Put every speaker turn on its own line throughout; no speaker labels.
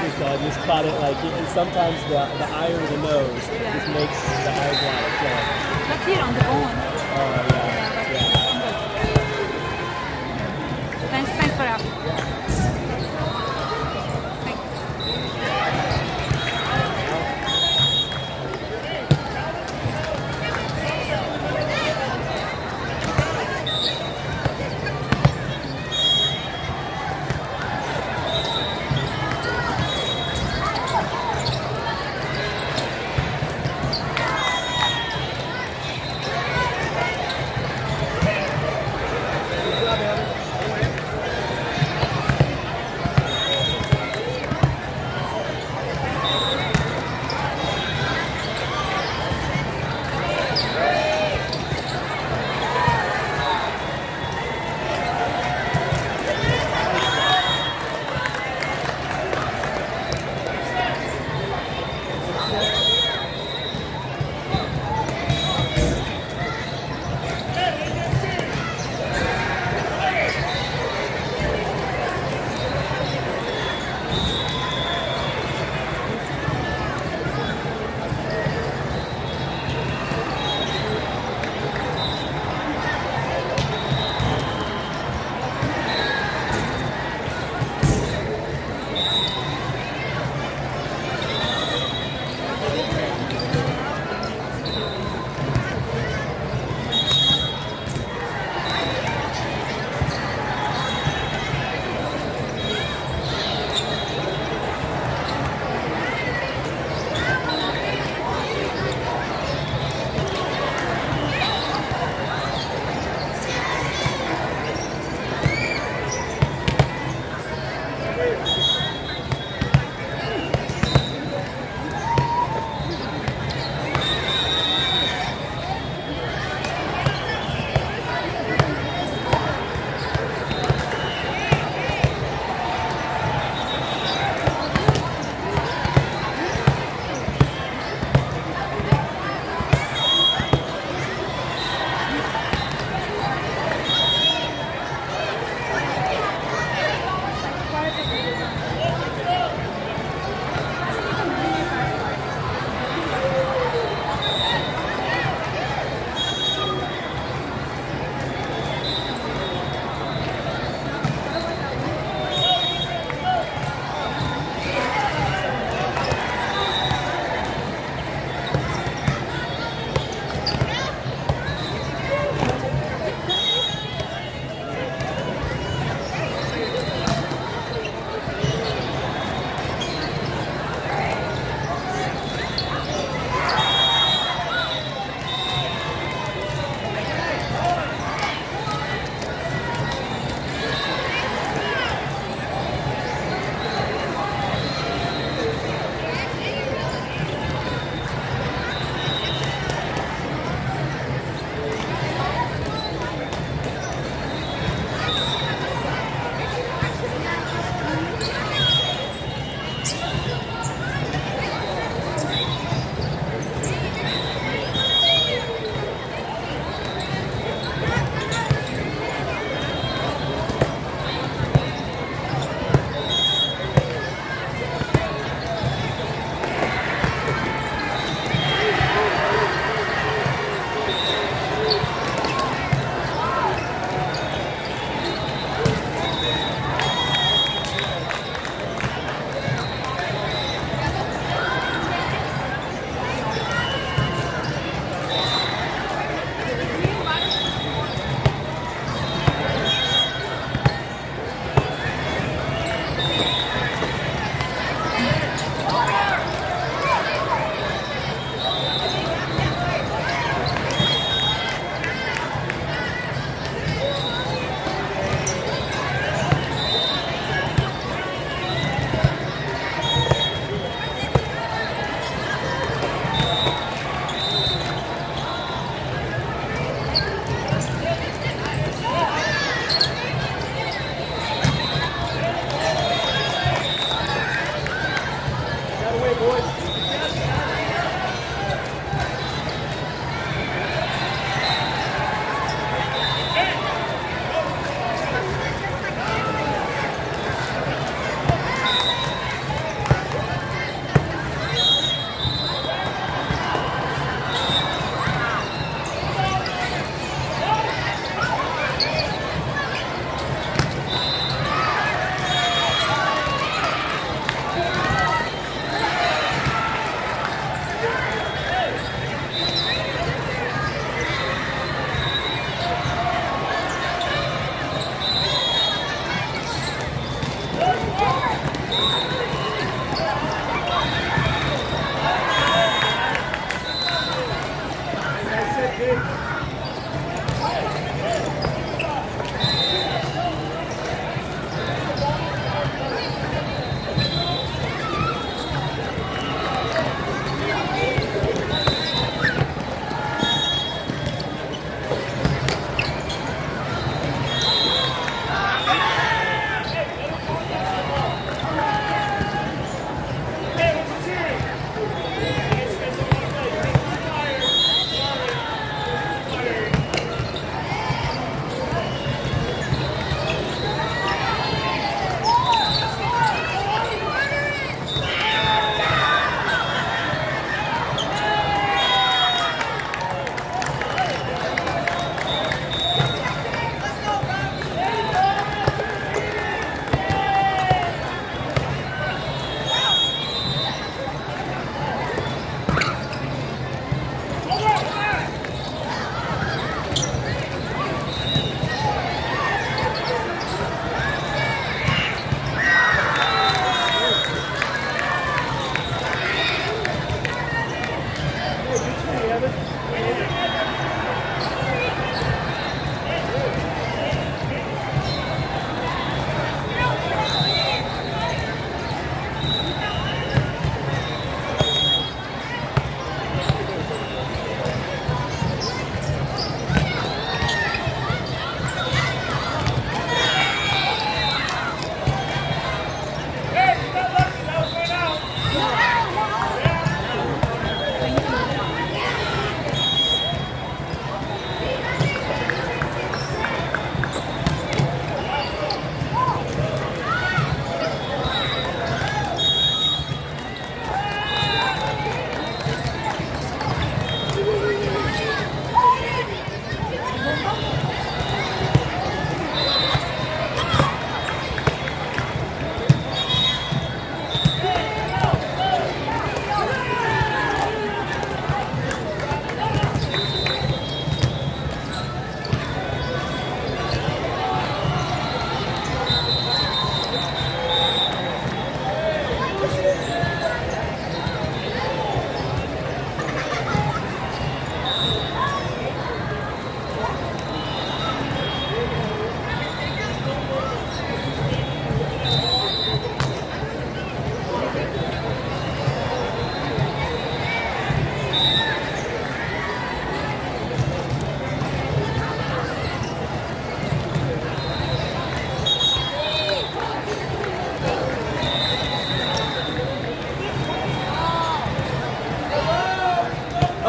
So I just caught it like sometimes the eye or the nose just makes the eyes water. So.
Let's see it on the bone.
Yeah.
Thanks for asking.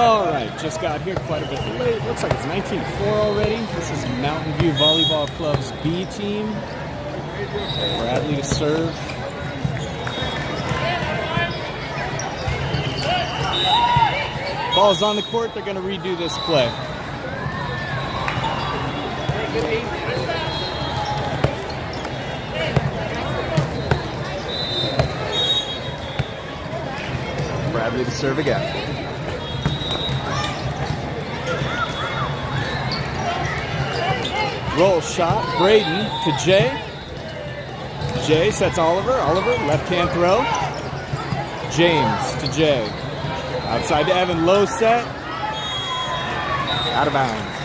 All right, just got here quite a bit late. Looks like it's 19-4 already. This is Mountain View Volleyball Club's B team. Bradley to serve. Ball's on the court. They're going to redo this play. Bradley to serve again. Roll shot, Braden to Jay. Jay sets Oliver. Oliver, left hand throw. James to Jay. Outside to Evan, low set. Out of bounds.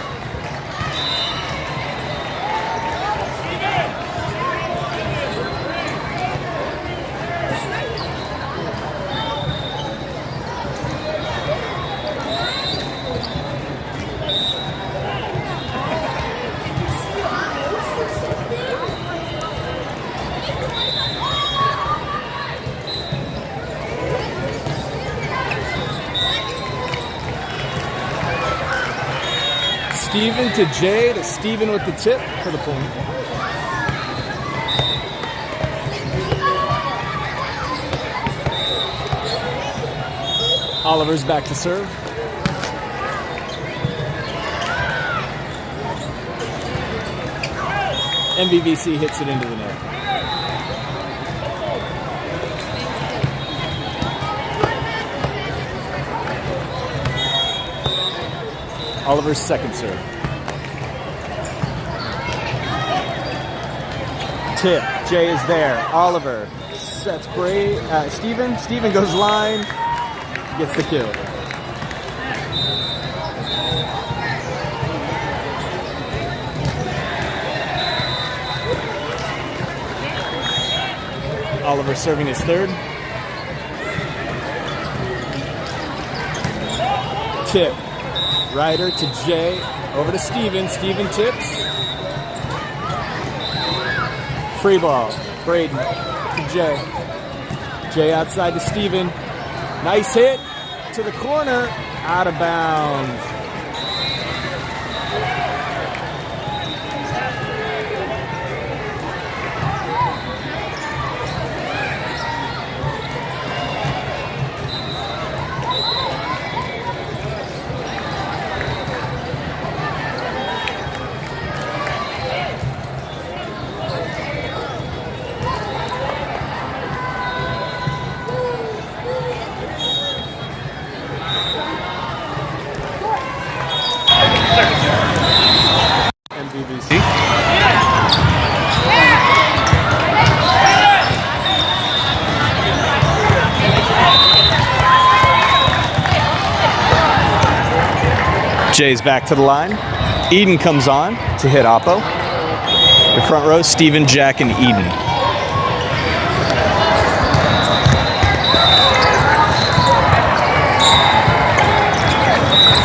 Steven to Jay, to Steven with the tip for the point. Oliver's back to serve. MVVC hits it into the net. Oliver's second serve. Tip. Jay is there. Oliver sets Steven. Steven goes line. Gets the kill. Oliver serving his third. Tip. Ryder to Jay, over to Steven. Steven tips. Free ball. Braden to Jay. Jay outside to Steven. Nice hit to the corner. Out of bounds. MVVC. Jay's back to the line. Eden comes on to hit Oppo. The front row, Steven, Jack, and Eden.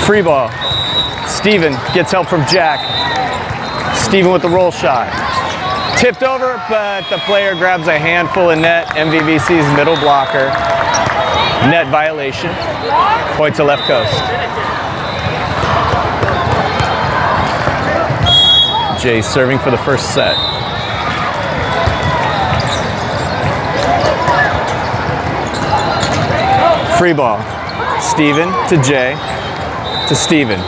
Free ball. Steven gets help from Jack. Steven with the roll shot. Tipped over, but the player grabs a handful of net. MVVC's middle blocker. Net violation. Point to left coast. Jay serving for the first set. Free ball. Steven to Jay to Steven.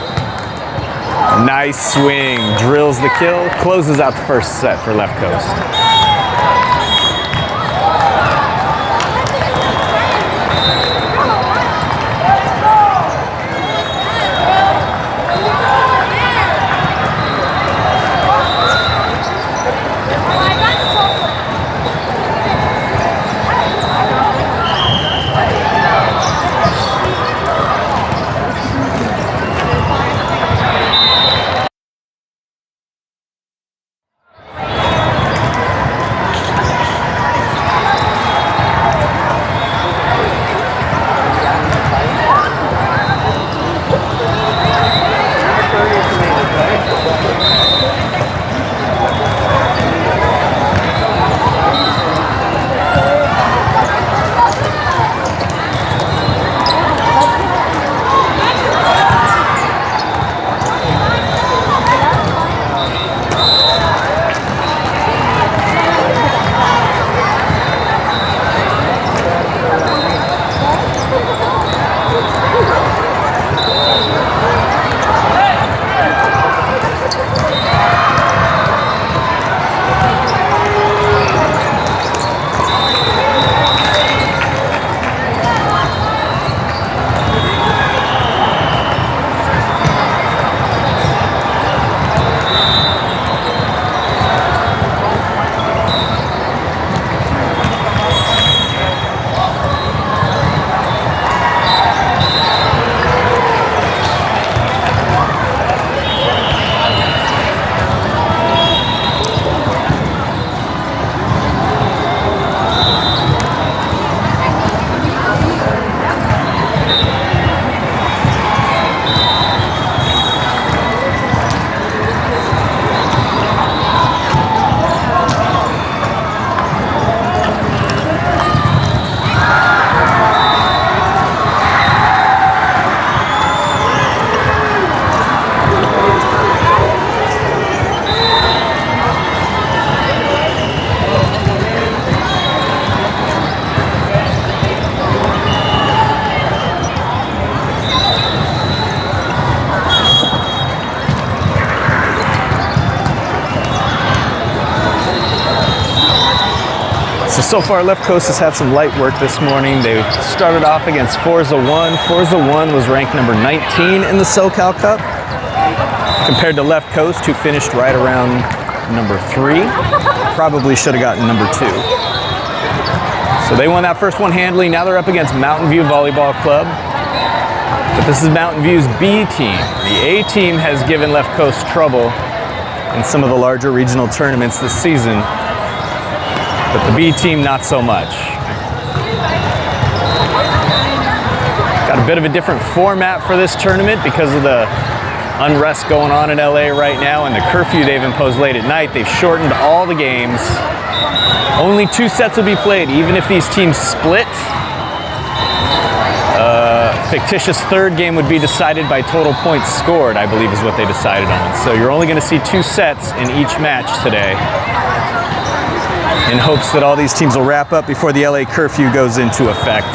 Nice swing, drills the kill, closes out the first set for left coast. So far, Left Coast has had some light work this morning. They started off against Forza 1. Forza 1 was ranked number 19 in the SoCal Cup, compared to Left Coast, who finished right around number 3. Probably should have gotten number 2. So they won that first one handily. Now they're up against Mountain View Volleyball Club. But this is Mountain View's B team. The A team has given Left Coast trouble in some of the larger regional tournaments this season, but the B team not so much. Got a bit of a different format for this tournament because of the unrest going on in LA right now and the curfew they've imposed late at night. They've shortened all the games. Only 2 sets will be played, even if these teams split. Fictitious third game would be decided by total points scored, I believe is what they decided on. So you're only going to see 2 sets in each match today, in hopes that all these teams will wrap up before the LA curfew goes into effect.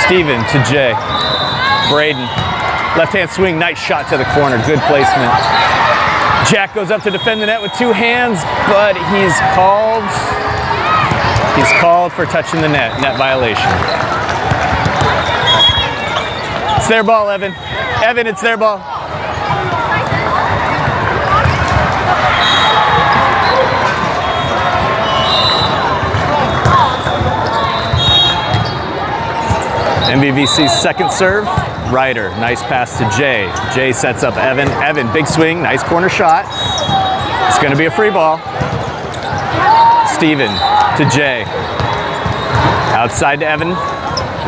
Steven to Jay. Braden. Left-hand swing, nice shot to the corner, good placement. Jack goes up to defend the net with 2 hands, but he's called. He's called for touching the net, net violation. It's their ball, Evan. Evan, it's their ball. MVVC's second serve, Ryder, nice pass to Jay. Jay sets up Evan. Evan, big swing, nice corner shot. It's going to be a free ball. Steven to Jay. Outside to Evan.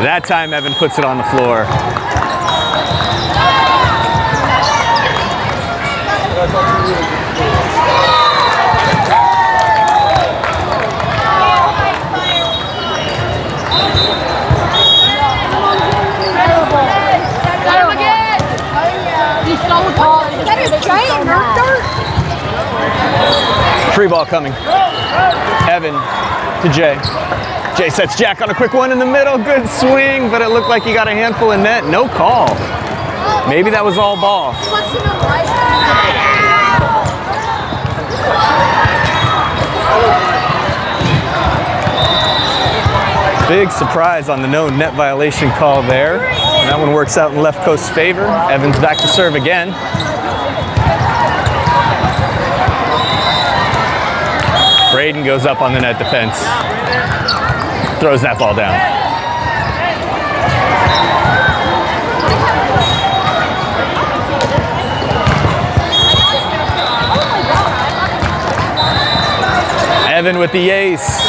That time Evan puts it on the floor. Free ball coming. Evan to Jay. Jay sets Jack on a quick one in the middle. Good swing, but it looked like he got a handful in net. No call. Maybe that was all ball. Big surprise on the no net violation call there. And that one works out in Left Coast's favor. Evans back to serve again. Braden goes up on the net defense. Throws that ball down. Evan with the ace.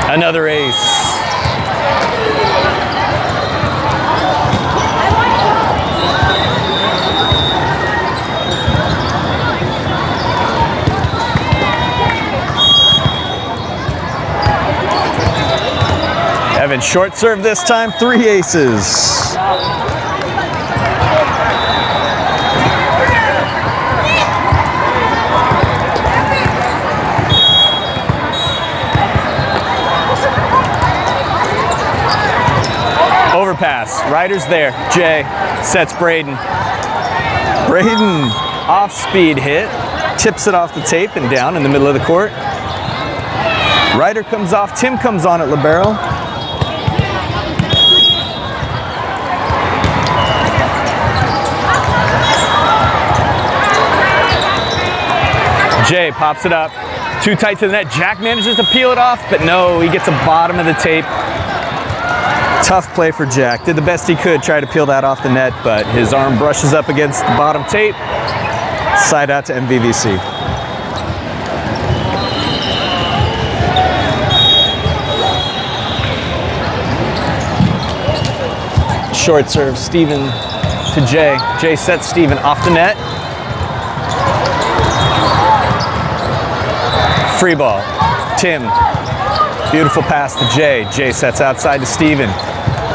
Another ace. Evan short serve this time, 3 aces. Overpass, Ryder's there. Jay sets Braden. Braden off speed hit, tips it off the tape and down in the middle of the court. Ryder comes off, Tim comes on at libero. Jay pops it up, too tight to the net. Jack manages to peel it off, but no, he gets the bottom of the tape. Tough play for Jack. Did the best he could, try to peel that off the net, but his arm brushes up against the bottom tape. Side out to MVVC. Short serve, Steven to Jay. Jay sets Steven off the net. Free ball, Tim. Beautiful pass to Jay. Jay sets outside to Steven.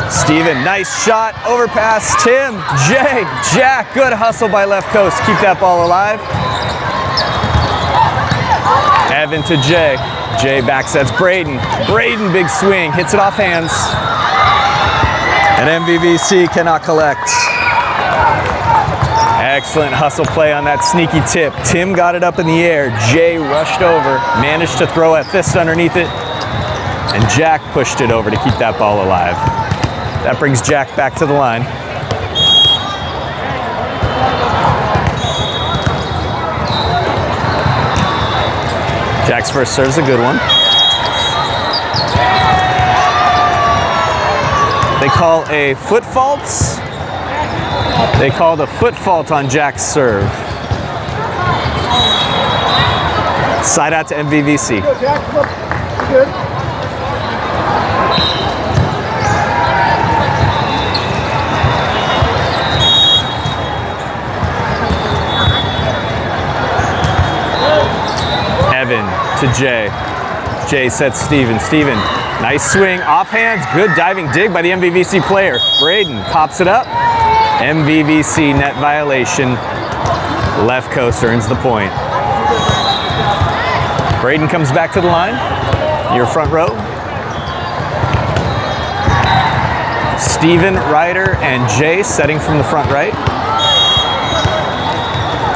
Steven, nice shot, overpass, Tim, Jay, Jack, good hustle by left coast. Keep that ball alive. Evan to Jay. Jay back sets Braden. Braden, big swing, hits it off hands. And MVVC cannot collect. Excellent hustle play on that sneaky tip. Tim got it up in the air. Jay rushed over, managed to throw a fist underneath it, and Jack pushed it over to keep that ball alive. That brings Jack back to the line. Jack's first serve's a good one. They call a foot fault. They call the foot fault on Jack's serve. Side out to MVVC.
Jack, come up. Good.
Evan to Jay. Jay sets Steven. Steven, nice swing, off hands, good diving dig by the MVVC player. Braden pops it up. MVVC net violation. Left coast earns the point. Braden comes back to the line. Your front row. Steven, Ryder, and Jay setting from the front right.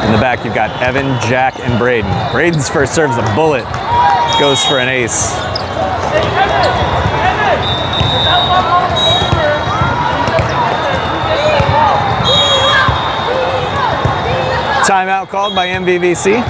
In the back, you've got Evan, Jack, and Braden. Braden's first serve's a bullet. Goes for an ace. Timeout called by MVVC.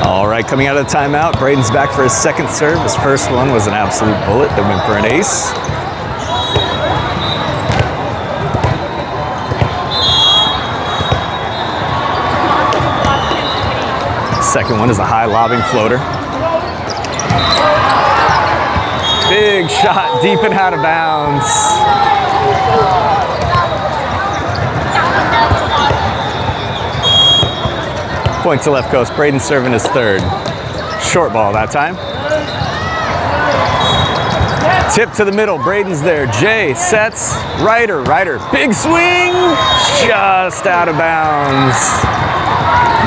All right, coming out of the timeout, Braden's back for his second serve. His first one was an absolute bullet that went for an ace. Second one is a high lobbing floater. Big shot, deep and out of bounds. Point to left coast. Braden serving his third. Short ball that time. Tip to the middle. Braden's there. Jay sets. Ryder. Ryder. Big swing. Just out of bounds.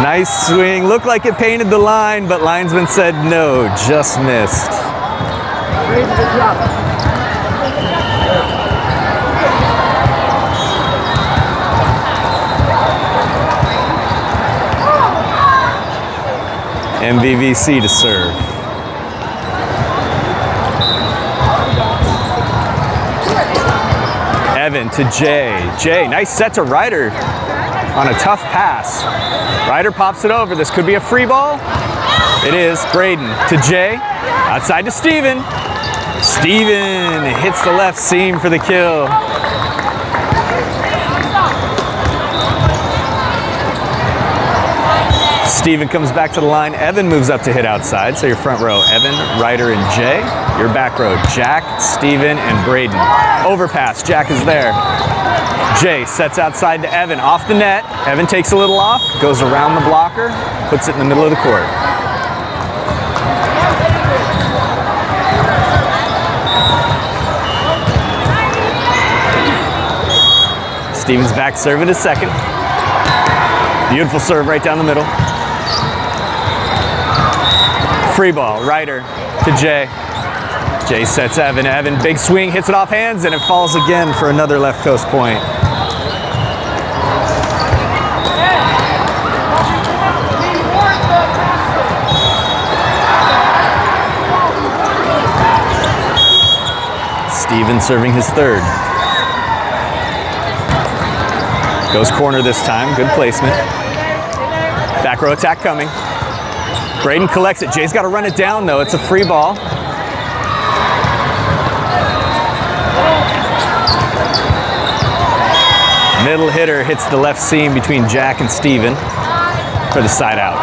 Nice swing. Looked like it painted the line, but linesman said no. Just missed.
Braden, good job.
MVVC to serve. Evan to Jay. Jay, nice set to Ryder on a tough pass. Ryder pops it over. This could be a free ball. It is. Braden to Jay. Outside to Steven. Steven hits the left seam for the kill. Steven comes back to the line. Evan moves up to hit outside. So your front row, Evan, Ryder, and Jay. Your back row, Jack, Steven, and Braden. Overpass, Jack is there. Jay sets outside to Evan, off the net. Evan takes a little off, goes around the blocker, puts it in the middle of the court. Steven's back serving his second. Beautiful serve right down the middle. Free ball, Ryder to Jay. Jay sets Evan. Evan, big swing, hits it off hands, and it falls again for another left coast point. Steven serving his third. Goes corner this time, good placement. Back row attack coming. Braden collects it. Jay's got to run it down though. It's a free ball. Middle hitter hits the left seam between Jack and Steven for the side out.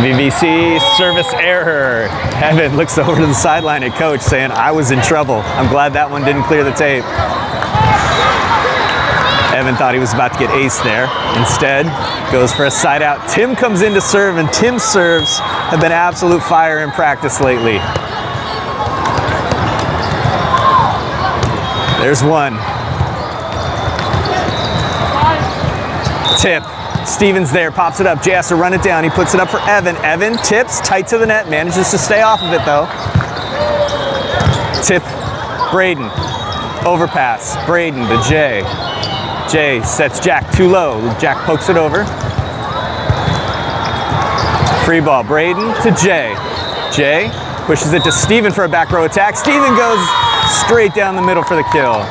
MVVC service error. Evan looks over to the sideline at coach saying, I was in trouble. I'm glad that one didn't clear the tape. Evan thought he was about to get ace there. Instead, goes for a side out. Tim comes in to serve, and Tim's serves have been absolute fire in practice lately. There's one. Tip. Steven's there, pops it up. Jay has to run it down. He puts it up for Evan. Evan tips, tight to the net, manages to stay off of it though. Tip, Braden. Overpass, Braden to Jay. Jay sets Jack too low. Jack pokes it over. Free ball, Braden to Jay. Jay pushes it to Steven for a back row attack. Steven goes straight down the middle for the kill.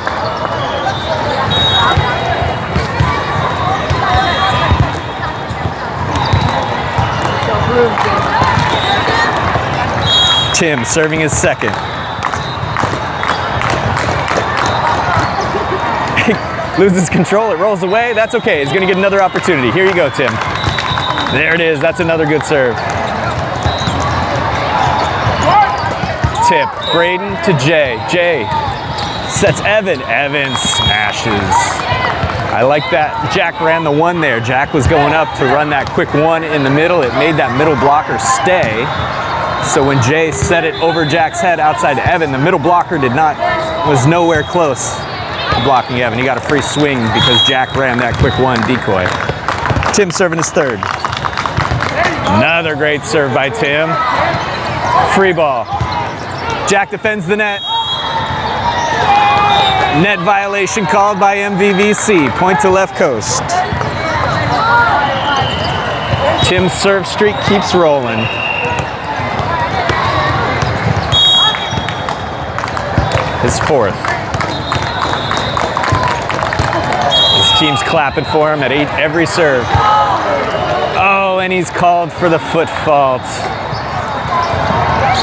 Tim serving his second. He loses control, it rolls away. That's okay, he's gonna get another opportunity. Here you go, Tim. There it is, that's another good serve. Tip, Braden to Jay. Jay sets Evan. Evan smashes. I like that Jack ran the one there. Jack was going up to run that quick one in the middle. It made that middle blocker stay. So when Jay set it over Jack's head outside to Evan, the middle blocker was nowhere close to blocking Evan. He got a free swing because Jack ran that quick one decoy. Tim serving his third. Another great serve by Tim. Free ball. Jack defends the net. Net violation called by MVVC. Point to left coast. Tim's serve streak keeps rolling. His fourth. His team's clapping for him at every serve. Oh, and he's called for the foot fault.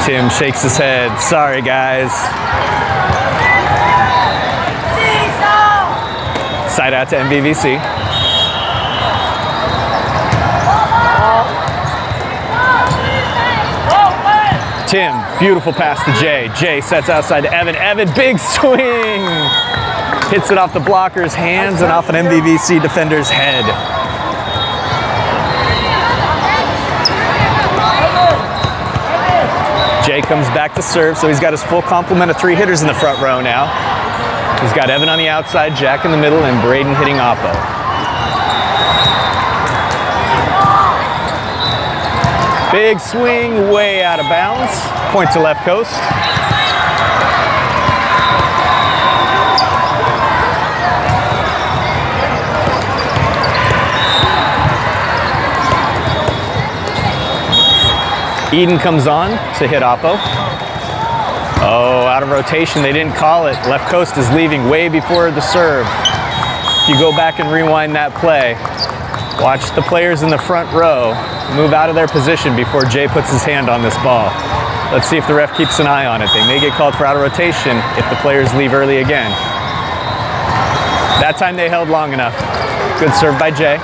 Tim shakes his head. Sorry, guys. Side out to MVVC. Tim, beautiful pass to Jay. Jay sets outside to Evan. Evan, big swing! Hits it off the blocker's hands and off an MVVC defender's head. Jay comes back to serve, so he's got his full complement of three hitters in the front row now. He's got Evan on the outside, Jack in the middle, and Braden hitting oppo. Big swing, way out of bounds. Point to left coast. Eden comes on to hit oppo. Oh, out of rotation, they didn't call it. Left coast is leaving way before the serve. If you go back and rewind that play, watch the players in the front row move out of their position before Jay puts his hand on this ball. Let's see if the ref keeps an eye on it. They may get called for out of rotation if the players leave early again. That time they held long enough. Good serve by Jay.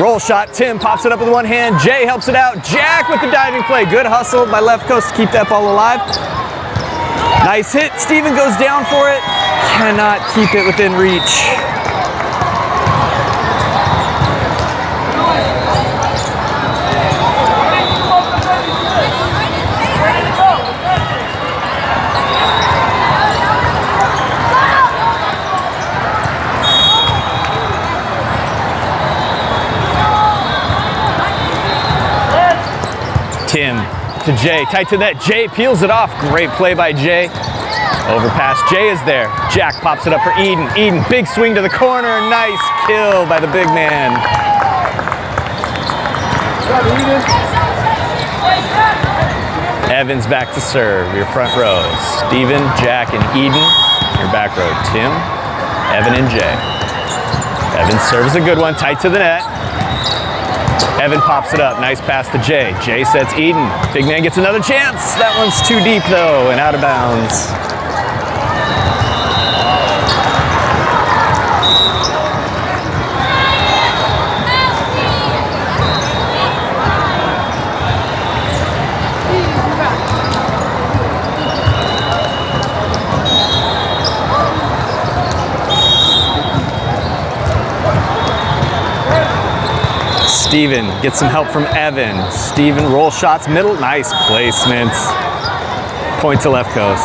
Roll shot, Tim pops it up with one hand. Jay helps it out. Jack with the diving play. Good hustle by left coast to keep that ball alive. Nice hit. Steven goes down for it. Cannot keep it within reach. Jay, tight to net. Jay peels it off. Great play by Jay. Overpass. Jay is there. Jack pops it up for Eden. Eden, big swing to the corner. Nice kill by the big man. Evans back to serve. Your front row. Steven, Jack, and Eden. Your back row. Tim, Evan, and Jay. Evan serves a good one. Tight to the net. Evan pops it up. Nice pass to Jay. Jay sets Eden. Big man gets another chance. That one's too deep, though, and out of bounds. Steven gets some help from Evan. Steven roll shots middle. Nice placement. Point to left coast.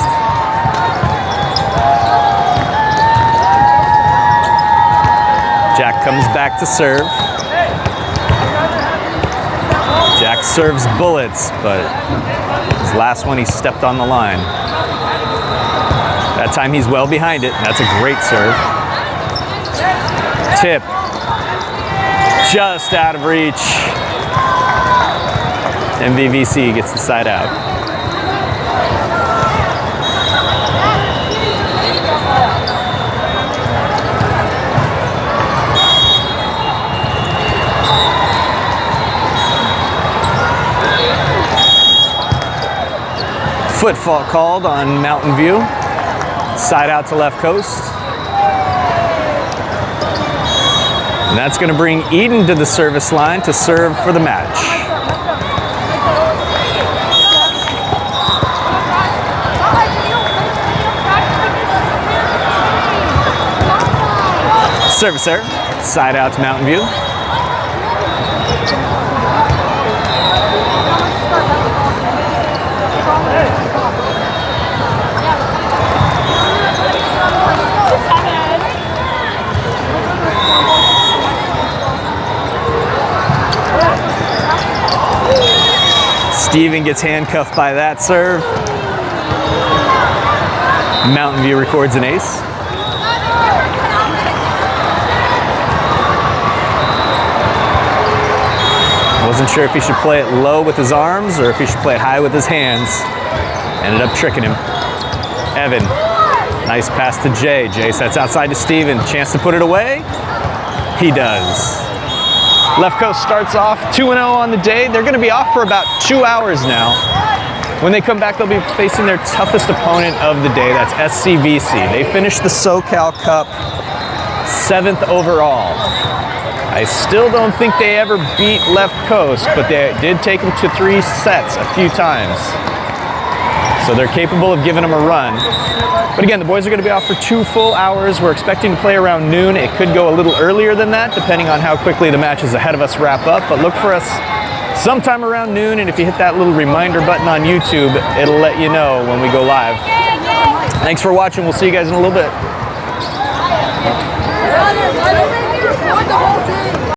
Jack comes back to serve. Jack serves bullets, but his last one he stepped on the line. That time he's well behind it, and that's a great serve. Tip. Just out of reach. MVVC gets the side out. Foot fault called on Mountain View. Side out to left coast. And that's going to bring Eden to the service line to serve for the match. Servicer, side out to Mountain View. Steven gets handcuffed by that serve. Mountain View records an ace. Wasn't sure if he should play it low with his arms or if he should play it high with his hands. Ended up tricking him. Evan, nice pass to Jay. Jay sets outside to Steven. Chance to put it away. He does. Left Coast starts off 2-0 on the day. They're going to be off for about 2 hours now. When they come back, they'll be facing their toughest opponent of the day. That's SCVC. They finished the SoCal Cup 7th overall. I still don't think they ever beat Left Coast, but they did take them to 3 sets a few times. So they're capable of giving them a run. But again, the boys are going to be off for 2 full hours. We're expecting to play around noon. It could go a little earlier than that, depending on how quickly the matches ahead of us wrap up. But look for us sometime around noon, and if you hit that little reminder button on YouTube, it'll let you know when we go live. Thanks for watching. We'll see you guys in a little bit.